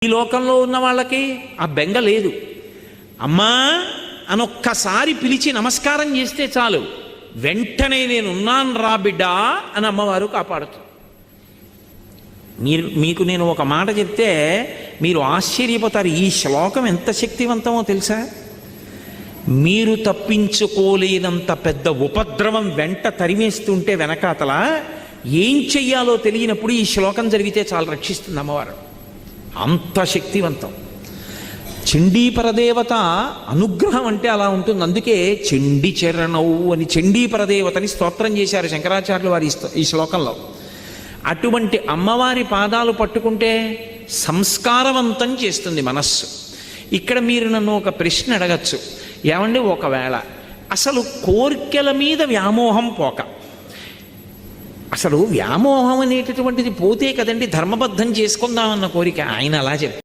ఈ లోకంలో ఉన్న వాళ్ళకి ఆ బెంగ లేదు. అమ్మా అనొక్కసారి పిలిచి నమస్కారం చేస్తే చాలు, వెంటనే నేనున్నాను రా బిడ్డా అని అమ్మవారు కాపాడుతుంది. మీకు నేను ఒక మాట చెప్తే మీరు ఆశ్చర్యపోతారు. ఈ శ్లోకం ఎంత శక్తివంతమో తెలుసా? మీరు తప్పించుకోలేనంత పెద్ద ఉపద్రవం వెంట తరిమేస్తుంటే వెనకాతల ఏం చెయ్యాలో తెలియనప్పుడు ఈ శ్లోకం జరిగితే చాలా రక్షిస్తుంది అమ్మవారు. అంత శక్తివంతం. చండీపరదేవత అనుగ్రహం అంటే అలా ఉంటుంది. అందుకే చండీ చరణవు అని చండీపరదేవతని స్తోత్రం చేశారు శంకరాచార్యులు వారి ఈ శ్లోకంలో. అటువంటి అమ్మవారి పాదాలు పట్టుకుంటే సంస్కారవంతం చేస్తుంది మనస్సు. ఇక్కడ మీరు నన్ను ఒక ప్రశ్న అడగచ్చు, ఏమండి ఒకవేళ అసలు కోర్కెల మీద వ్యామోహం పోక, అసలు వ్యామోహం అనేటటువంటిది పోతే కదండి ధర్మబద్ధం చేసుకుందామన్న కోరిక. ఆయన అలా చెప్పారు.